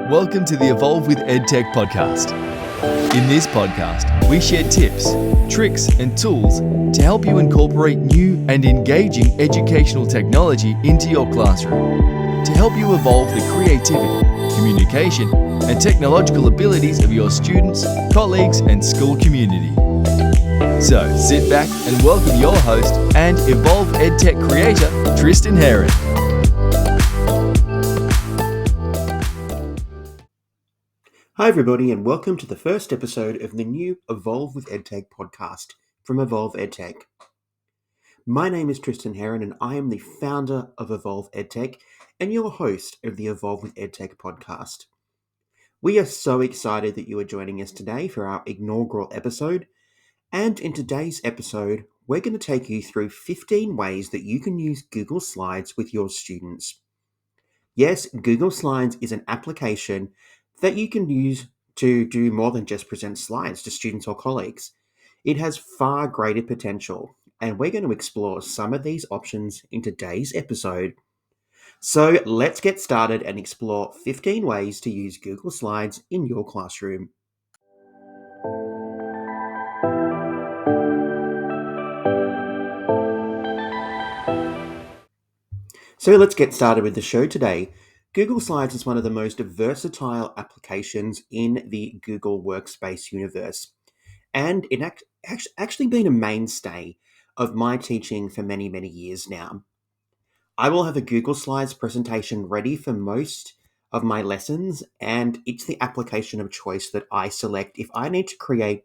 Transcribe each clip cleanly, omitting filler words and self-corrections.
Welcome to the Evolve EdTech Podcast. In this podcast, we share tips, tricks, and tools to help you incorporate new and engaging educational technology into your classroom to help you evolve the creativity, communication, and technological abilities of your students, colleagues, and school community. So sit back and welcome your host and Evolve EdTech creator, Tristan Heron. Hi everybody, and welcome to the first episode of the new Evolve EdTech podcast from Evolve EdTech. My name is Tristan Heron and I am the founder of Evolve EdTech and your host of the Evolve EdTech podcast. We are so excited that you are joining us today for our inaugural episode, and in today's episode, we're going to take you through 15 ways that you can use Google Slides with your students. Yes, Google Slides is an application that you can use to do more than just present slides to students or colleagues. It has far greater potential, and we're going to explore some of these options in today's episode. So let's get started and explore 15 ways to use Google Slides in your classroom. So let's get started with the show today. Google Slides is one of the most versatile applications in the Google Workspace universe, and it's actually been a mainstay of my teaching for many, many years now. I will have a Google Slides presentation ready for most of my lessons, and it's the application of choice that I select if I need to create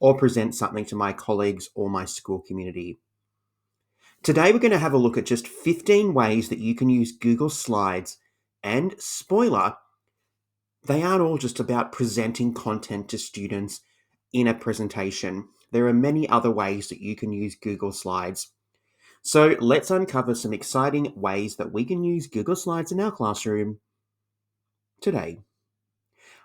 or present something to my colleagues or my school community. Today, we're going to have a look at just 15 ways that you can use Google Slides. And spoiler, they aren't all just about presenting content to students in a presentation. There are many other ways that you can use Google Slides. So let's uncover some exciting ways that we can use Google Slides in our classroom today.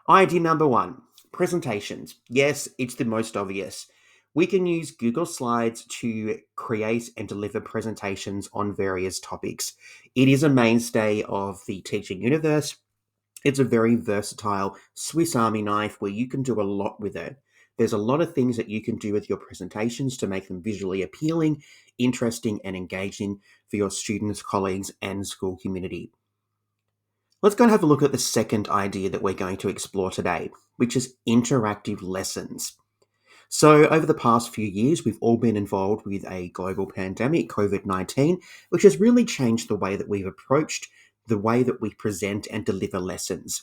Idea number 1, presentations. Yes, it's the most obvious. We can use Google Slides to create and deliver presentations on various topics. It is a mainstay of the teaching universe. It's a very versatile Swiss Army knife where you can do a lot with it. There's a lot of things that you can do with your presentations to make them visually appealing, interesting, and engaging for your students, colleagues, and school community. Let's go and have a look at the second idea that we're going to explore today, which is interactive lessons. So over the past few years, we've all been involved with a global pandemic, COVID-19, which has really changed the way that we've approached the way that we present and deliver lessons.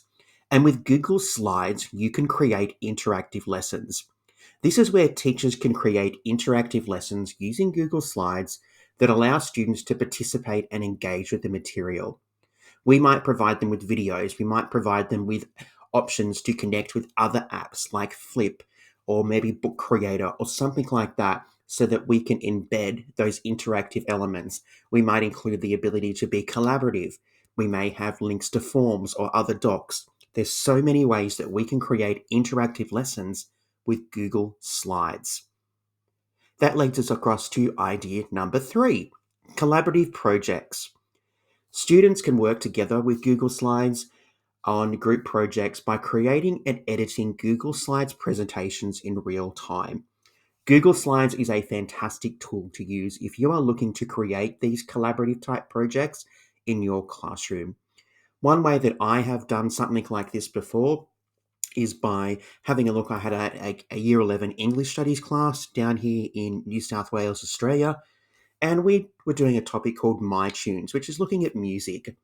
And with Google Slides, you can create interactive lessons. This is where teachers can create interactive lessons using Google Slides that allow students to participate and engage with the material. We might provide them with videos. We might provide them with options to connect with other apps like Flip, or maybe Book Creator or something like that, so that we can embed those interactive elements. We might include the ability to be collaborative. We may have links to forms or other docs. There's so many ways that we can create interactive lessons with Google Slides. That leads us across to idea number 3, collaborative projects. Students can work together with Google Slides on group projects by creating and editing Google Slides presentations in real time. Google Slides is a fantastic tool to use if you are looking to create these collaborative type projects in your classroom. One way that I have done something like this before is by having a look. I had a Year 11 English Studies class down here in New South Wales, Australia, and we were doing a topic called My Tunes, which is looking at music.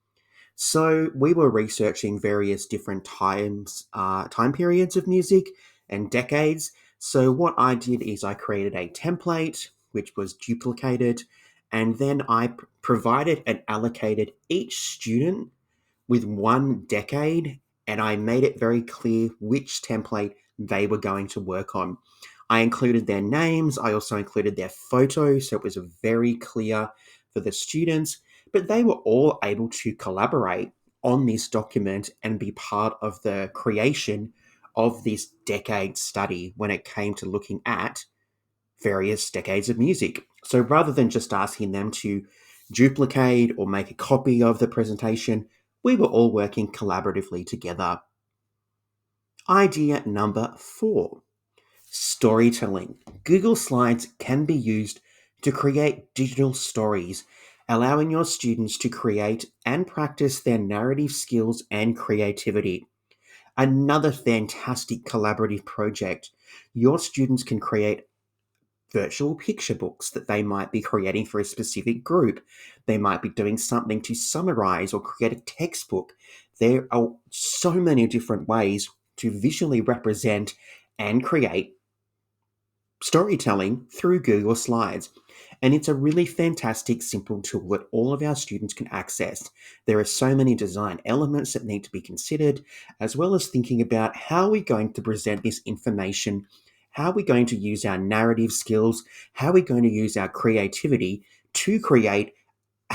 So we were researching various different time periods of music and decades. So what I did is I created a template, which was duplicated, and then I provided and allocated each student with one decade, and I made it very clear which template they were going to work on. I included their names. I also included their photos, so it was very clear for the students. But they were all able to collaborate on this document and be part of the creation of this decade study when it came to looking at various decades of music. So rather than just asking them to duplicate or make a copy of the presentation, we were all working collaboratively together. Idea number 4, storytelling. Google Slides can be used to create digital stories, allowing your students to create and practice their narrative skills and creativity. Another fantastic collaborative project. Your students can create virtual picture books that they might be creating for a specific group. They might be doing something to summarize or create a textbook. There are so many different ways to visually represent and create storytelling through Google Slides. And it's a really fantastic, simple tool that all of our students can access. There are so many design elements that need to be considered, as well as thinking about how we're going to present this information, how we're going to use our narrative skills, how we're going to use our creativity to create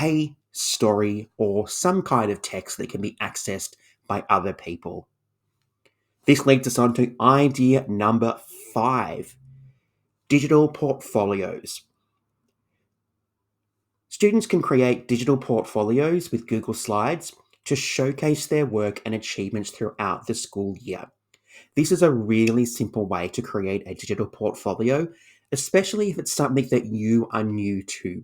a story or some kind of text that can be accessed by other people. This leads us on to idea number 5. Digital portfolios. Students can create digital portfolios with Google Slides to showcase their work and achievements throughout the school year. This is a really simple way to create a digital portfolio, especially if it's something that you are new to.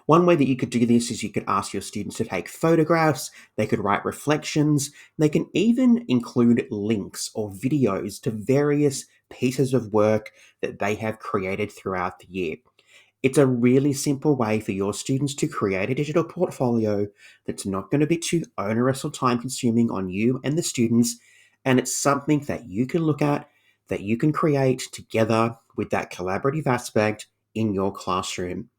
One way that you could do this is you could ask your students to take photographs, they could write reflections, they can even include links or videos to various pieces of work that they have created throughout the year. It's a really simple way for your students to create a digital portfolio that's not going to be too onerous or time consuming on you and the students, and it's something that you can look at, that you can create together with that collaborative aspect in your classroom.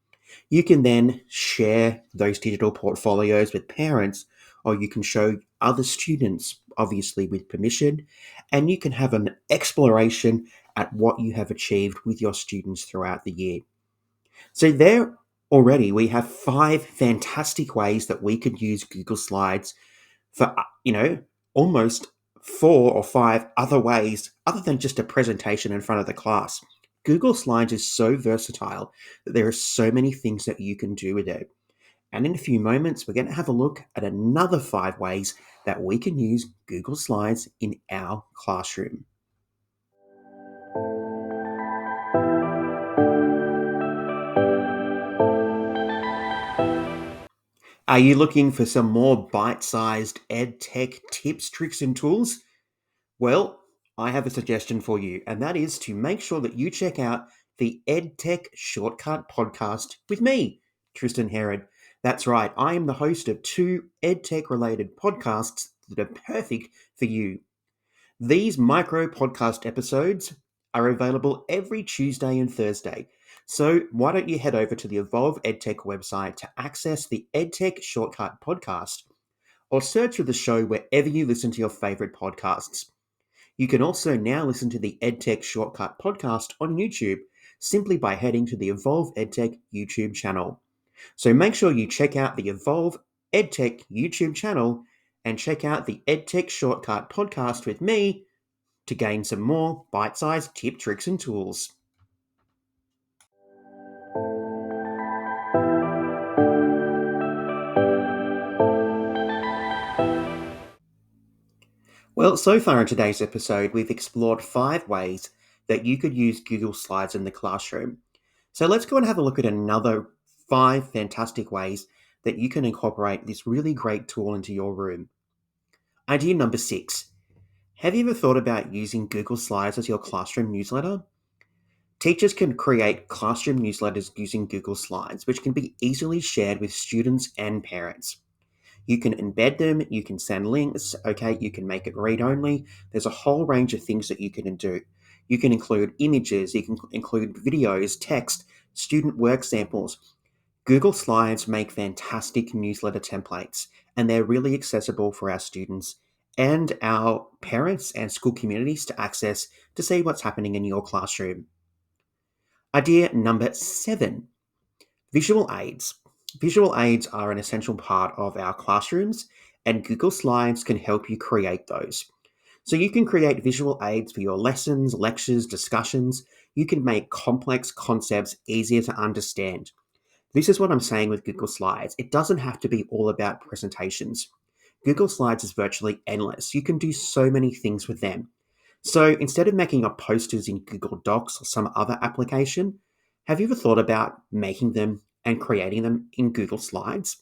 You can then share those digital portfolios with parents, or you can show other students, obviously with permission, and you can have an exploration at what you have achieved with your students throughout the year. So there already we have 5 fantastic ways that we could use Google Slides for, almost 4 or 5 other ways other than just a presentation in front of the class. Google Slides is so versatile that there are so many things that you can do with it. And in a few moments, we're going to have a look at another 5 ways that we can use Google Slides in our classroom. Are you looking for some more bite-sized EdTech tips, tricks, and tools? Well, I have a suggestion for you, and that is to make sure that you check out the EdTech Shortcut podcast with me, Tristan Herod. That's right, I am the host of 2 EdTech-related podcasts that are perfect for you. These micro podcast episodes are available every Tuesday and Thursday. So why don't you head over to the Evolve EdTech website to access the EdTech Shortcut podcast, or search for the show wherever you listen to your favorite podcasts. You can also now listen to the EdTech Shortcut podcast on YouTube simply by heading to the Evolve EdTech YouTube channel. So make sure you check out the Evolve EdTech YouTube channel and check out the EdTech Shortcut podcast with me to gain some more bite-sized tip, tricks, and tools. Well, so far in today's episode, we've explored 5 ways that you could use Google Slides in the classroom. So let's go and have a look at another 5 fantastic ways that you can incorporate this really great tool into your room. Idea number 6. Have you ever thought about using Google Slides as your classroom newsletter? Teachers can create classroom newsletters using Google Slides, which can be easily shared with students and parents. You can embed them, you can send links, you can make it read-only. There's a whole range of things that you can do. You can include images, you can include videos, text, student work samples. Google Slides make fantastic newsletter templates, and they're really accessible for our students and our parents and school communities to access to see what's happening in your classroom. Idea number 7, visual aids. Visual aids are an essential part of our classrooms, and Google Slides can help you create those. So you can create visual aids for your lessons, lectures, discussions. You can make complex concepts easier to understand. This is what I'm saying with Google Slides. It doesn't have to be all about presentations. Google Slides is virtually endless. You can do so many things with them. So instead of making up posters in Google Docs or some other application, have you ever thought about making them and creating them in Google Slides?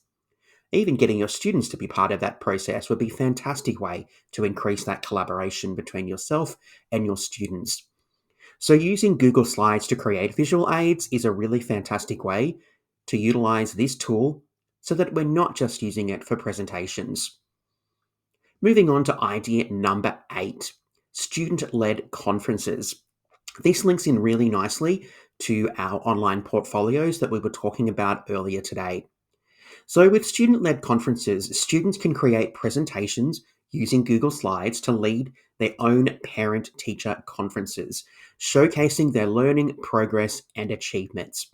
Even getting your students to be part of that process would be a fantastic way to increase that collaboration between yourself and your students. So using Google Slides to create visual aids is a really fantastic way to utilize this tool so that we're not just using it for presentations. Moving on to idea number 8, student-led conferences. This links in really nicely to our online portfolios that we were talking about earlier today. So with student-led conferences, students can create presentations using Google Slides to lead their own parent-teacher conferences, showcasing their learning, progress, and achievements.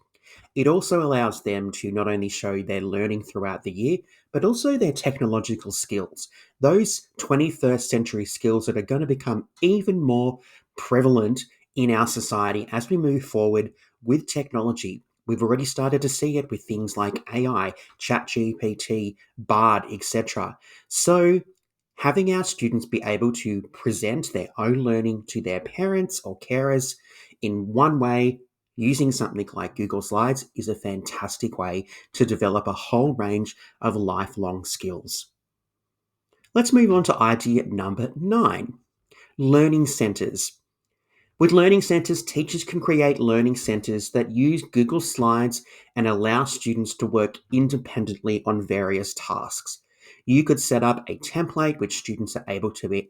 It also allows them to not only show their learning throughout the year, but also their technological skills. Those 21st century skills that are going to become even more prevalent in our society as we move forward with technology. We've already started to see it with things like AI, ChatGPT, Bard, etc. So having our students be able to present their own learning to their parents or carers in one way using something like Google Slides is a fantastic way to develop a whole range of lifelong skills. Let's move on to idea number 9, learning centers. With learning centers, teachers can create learning centers that use Google Slides and allow students to work independently on various tasks. You could set up a template which students are able to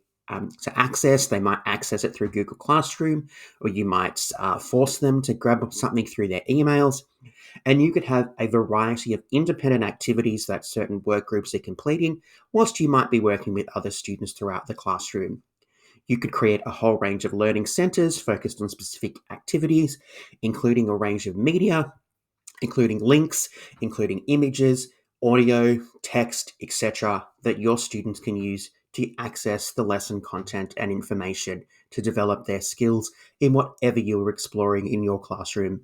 access. They might access it through Google Classroom, or you might force them to grab something through their emails. And you could have a variety of independent activities that certain work groups are completing, whilst you might be working with other students throughout the classroom. You could create a whole range of learning centers focused on specific activities, including a range of media, including links, including images, audio, text, etc., that your students can use to access the lesson content and information to develop their skills in whatever you're exploring in your classroom.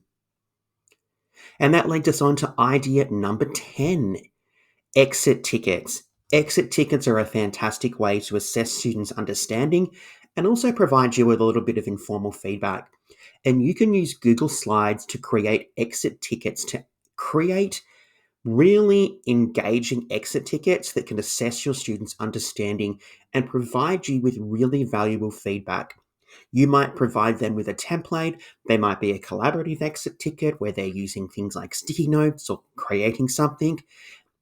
And that leads us on to idea number 10, exit tickets. Exit tickets are a fantastic way to assess students' understanding and also provide you with a little bit of informal feedback. And you can use Google Slides to create exit tickets to create really engaging exit tickets that can assess your students' understanding and provide you with really valuable feedback. You might provide them with a template. They might be a collaborative exit ticket where they're using things like sticky notes or creating something.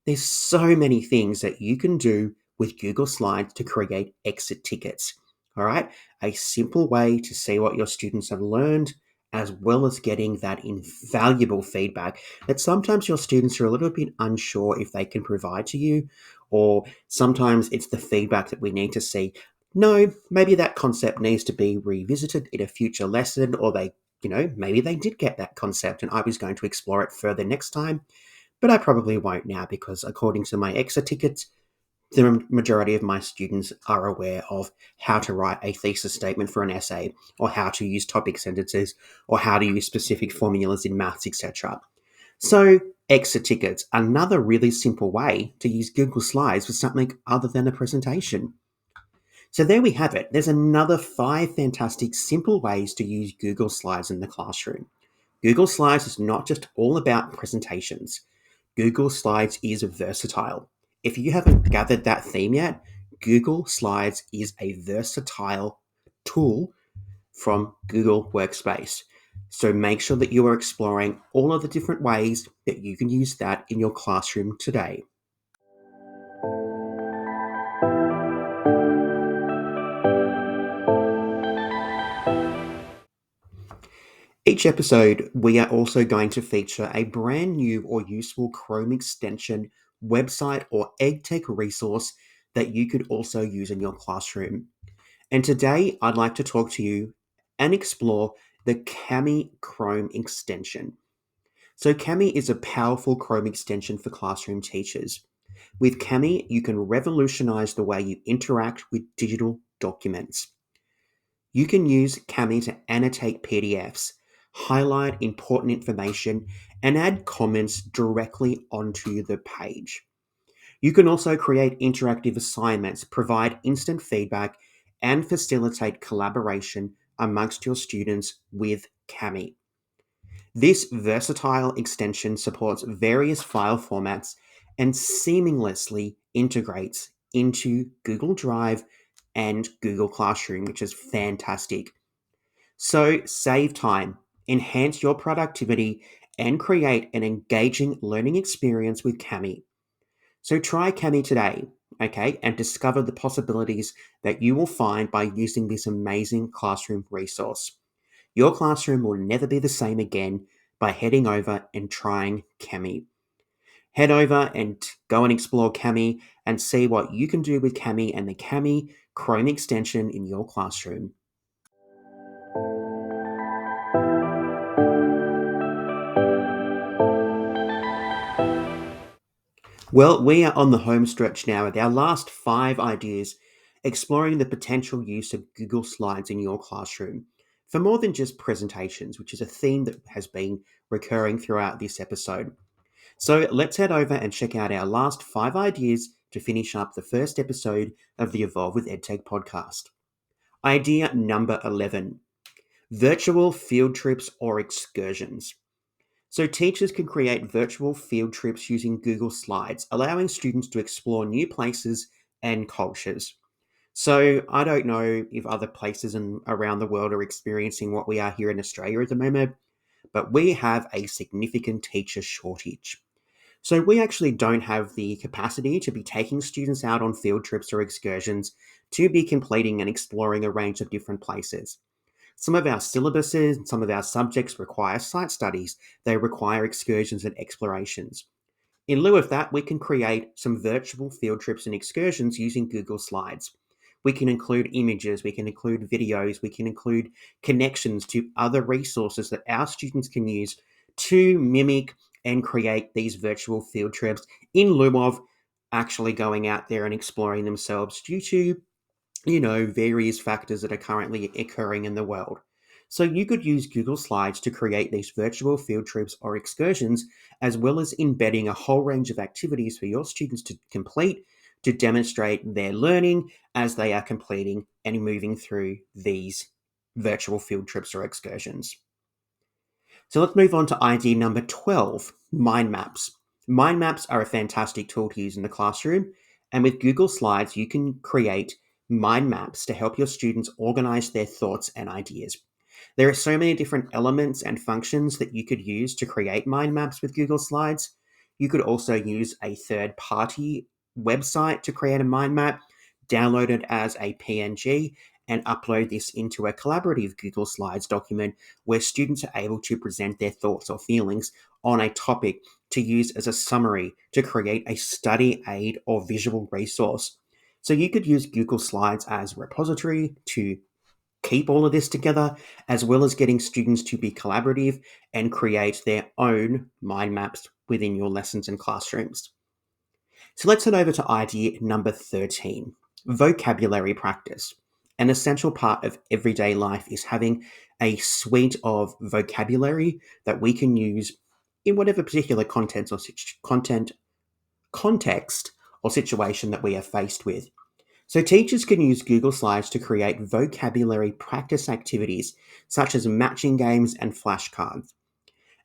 There's so many things that you can do with Google Slides to create exit tickets. All right, a simple way to see what your students have learned, as well as getting that invaluable feedback that sometimes your students are a little bit unsure if they can provide to you, or sometimes it's the feedback that we need to see. No, maybe that concept needs to be revisited in a future lesson, or maybe they did get that concept and I was going to explore it further next time. But I probably won't now because according to my exit tickets, the majority of my students are aware of how to write a thesis statement for an essay, or how to use topic sentences, or how to use specific formulas in maths, etc. So exit tickets, another really simple way to use Google Slides for something other than a presentation. So there we have it. There's another 5 fantastic simple ways to use Google Slides in the classroom. Google Slides is not just all about presentations. Google Slides is versatile. If you haven't gathered that theme yet, Google Slides is a versatile tool from Google Workspace. So make sure that you are exploring all of the different ways that you can use that in your classroom today. Each episode, we are also going to feature a brand new or useful Chrome extension, website, or EdTech resource that you could also use in your classroom. And today, I'd like to talk to you and explore the Kami Chrome extension. So Kami is a powerful Chrome extension for classroom teachers. With Kami, you can revolutionize the way you interact with digital documents. You can use Kami to annotate PDFs, highlight important information, and add comments directly onto the page. You can also create interactive assignments, provide instant feedback, and facilitate collaboration amongst your students with Kami. This versatile extension supports various file formats and seamlessly integrates into Google Drive and Google Classroom, which is fantastic. So save time, enhance your productivity, and create an engaging learning experience with Kami. So try Kami today, okay, and discover the possibilities that you will find by using this amazing classroom resource. Your classroom will never be the same again by heading over and trying Kami. Head over and go and explore Kami and see what you can do with Kami and the Kami Chrome extension in your classroom. Well, we are on the home stretch now with our last 5 ideas exploring the potential use of Google Slides in your classroom for more than just presentations, which is a theme that has been recurring throughout this episode. So let's head over and check out our last 5 ideas to finish up the first episode of the Evolve with EdTech podcast. Idea number 11, virtual field trips or excursions. So teachers can create virtual field trips using Google Slides, allowing students to explore new places and cultures. So I don't know if other places around the world are experiencing what we are here in Australia at the moment, but we have a significant teacher shortage. So we actually don't have the capacity to be taking students out on field trips or excursions to be completing and exploring a range of different places. Some of our syllabuses, some of our subjects require site studies. They require excursions and explorations. In lieu of that, we can create some virtual field trips and excursions using Google Slides. We can include images, we can include videos, we can include connections to other resources that our students can use to mimic and create these virtual field trips in lieu of actually going out there and exploring themselves due to various factors that are currently occurring in the world. So you could use Google Slides to create these virtual field trips or excursions, as well as embedding a whole range of activities for your students to complete to demonstrate their learning as they are completing and moving through these virtual field trips or excursions. So let's move on to idea number 12, mind maps. Mind maps are a fantastic tool to use in the classroom, and with Google Slides, you can create mind maps to help your students organize their thoughts and ideas. There are so many different elements and functions that you could use to create mind maps with Google Slides. You could also use a third-party website to create a mind map, download it as a PNG, and upload this into a collaborative Google Slides document where students are able to present their thoughts or feelings on a topic to use as a summary to create a study aid or visual resource. So you could use Google Slides as a repository to keep all of this together, as well as getting students to be collaborative and create their own mind maps within your lessons and classrooms. So let's head over to idea number 13, vocabulary practice. An essential part of everyday life is having a suite of vocabulary that we can use in whatever particular context or situation that we are faced with. So teachers can use Google Slides to create vocabulary practice activities such as matching games and flashcards.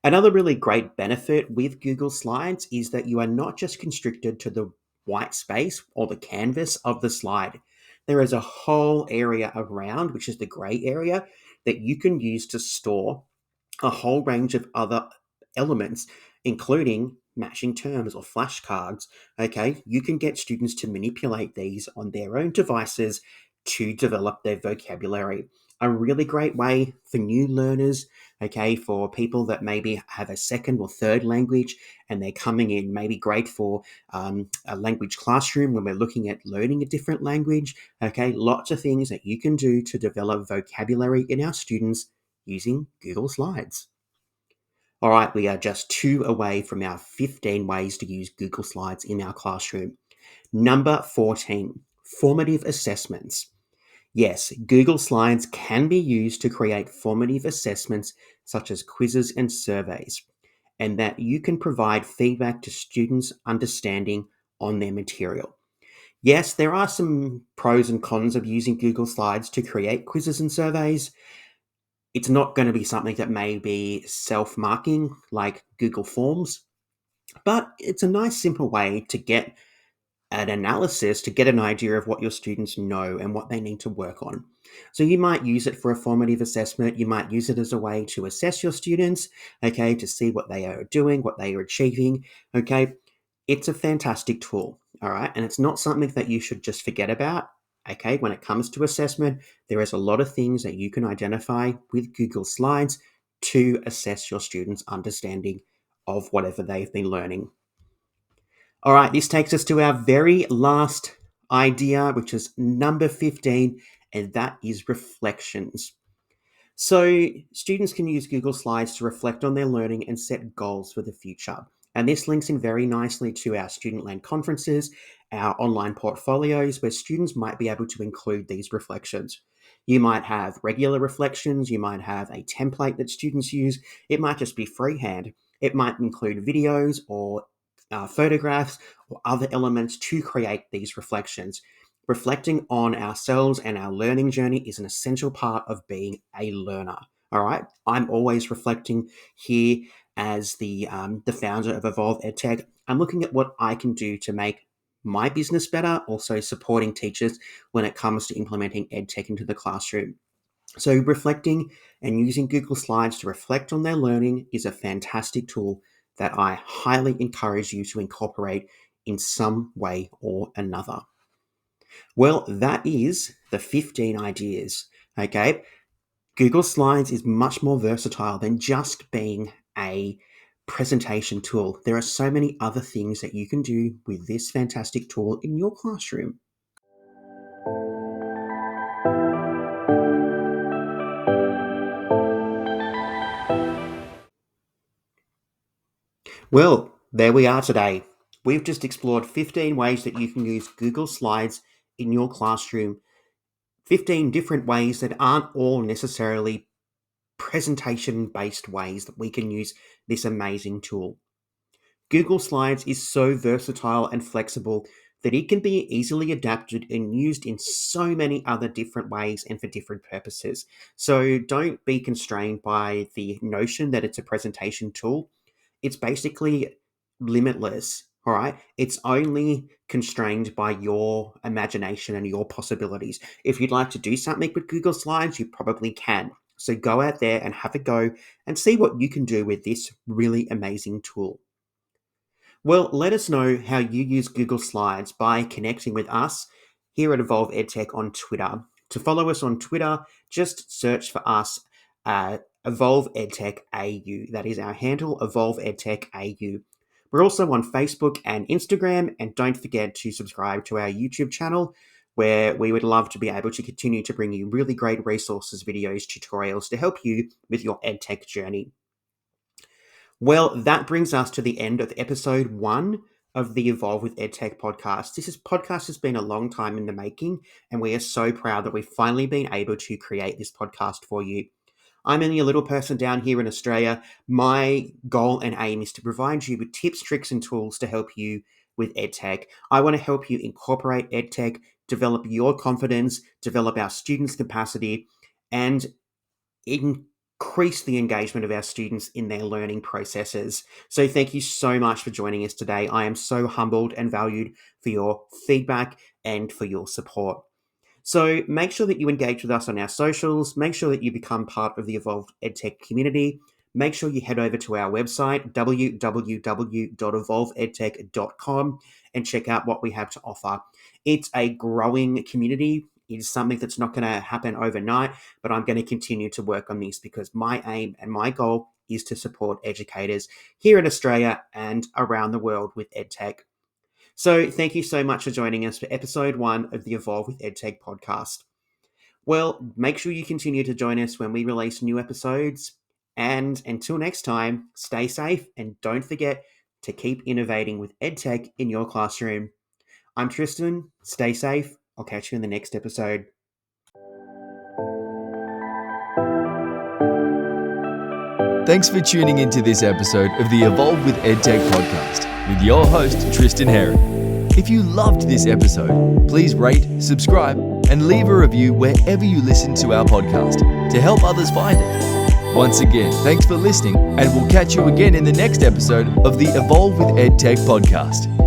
Another really great benefit with Google Slides is that you are not just constricted to the white space or the canvas of the slide. There is a whole area around, which is the gray area, that you can use to store a whole range of other elements, including matching terms or flashcards. Okay, you can get students to manipulate these on their own devices to develop their vocabulary. A really great way for new learners, okay, for people that maybe have a second or third language and they're coming in, maybe great for a language classroom when we're looking at learning a different language. Okay, lots of things that you can do to develop vocabulary in our students using Google Slides. All right, we are just 2 away from our 15 ways to use Google Slides in our classroom. Number 14, formative assessments. Yes, Google Slides can be used to create formative assessments such as quizzes and surveys, and that you can provide feedback to students' understanding on their material. Yes, there are some pros and cons of using Google Slides to create quizzes and surveys. It's not going to be something that may be self-marking like Google Forms, but it's a nice, simple way to get an analysis to get an idea of what your students know and what they need to work on. So you might use it for a formative assessment. You might use it as a way to assess your students, okay, to see what they are doing, what they are achieving, okay. It's a fantastic tool, all right, and it's not something that you should just forget about, okay. When it comes to assessment, there is a lot of things that you can identify with Google Slides to assess your students' understanding of whatever they've been learning. All right, this takes us to our very last idea, which is number 15, and that is reflections. So, students can use Google Slides to reflect on their learning and set goals for the future. And this links in very nicely to our student-led conferences, our online portfolios, where students might be able to include these reflections. You might have regular reflections, you might have a template that students use, it might just be freehand. It might include videos or photographs or other elements to create these reflections. Reflecting on ourselves and our learning journey is an essential part of being a learner. All right, I'm always reflecting here as the founder of Evolve EdTech. I'm looking at what I can do to make my business better, also supporting teachers when it comes to implementing EdTech into the classroom. So reflecting and using Google Slides to reflect on their learning is a fantastic tool that I highly encourage you to incorporate in some way or another. Well, that is the 15 ideas, okay? Google Slides is much more versatile than just being a presentation tool. There are so many other things that you can do with this fantastic tool in your classroom. Well, there we are today. We've just explored 15 ways that you can use Google Slides in your classroom. 15 different ways that aren't all necessarily presentation-based ways that we can use this amazing tool. Google Slides is so versatile and flexible that it can be easily adapted and used in so many other different ways and for different purposes. So don't be constrained by the notion that it's a presentation tool. It's basically limitless, all right? It's only constrained by your imagination and your possibilities. If you'd like to do something with Google Slides, you probably can. So go out there and have a go and see what you can do with this really amazing tool. Well, let us know how you use Google Slides by connecting with us here at Evolve EdTech on Twitter. To follow us on Twitter, just search for us Evolve EdTech AU. That is our handle, Evolve EdTech AU. We're also on Facebook and Instagram, and don't forget to subscribe to our YouTube channel, where we would love to be able to continue to bring you really great resources, videos, tutorials to help you with your EdTech journey. Well, that brings us to the end of episode 1 of the Evolve with EdTech podcast. This podcast has been a long time in the making, and we are so proud that we've finally been able to create this podcast for you. I'm only a little person down here in Australia. My goal and aim is to provide you with tips, tricks, and tools to help you with EdTech. I want to help you incorporate EdTech, develop your confidence, develop our students' capacity, and increase the engagement of our students in their learning processes. So thank you so much for joining us today. I am so humbled and valued for your feedback and for your support. So make sure that you engage with us on our socials. Make sure that you become part of the Evolve EdTech community. Make sure you head over to our website, www.evolveedtech.com, and check out what we have to offer. It's a growing community. It is something that's not going to happen overnight, but I'm going to continue to work on this because my aim and my goal is to support educators here in Australia and around the world with EdTech. So thank you so much for joining us for episode 1 of the Evolve with EdTech podcast. Well, make sure you continue to join us when we release new episodes. And until next time, stay safe and don't forget to keep innovating with EdTech in your classroom. I'm Tristan. Stay safe. I'll catch you in the next episode. Thanks for tuning into this episode of the Evolve with EdTech podcast with your host, Tristan Herron. If you loved this episode, please rate, subscribe, and leave a review wherever you listen to our podcast to help others find it. Once again, thanks for listening, and we'll catch you again in the next episode of the Evolve with EdTech podcast.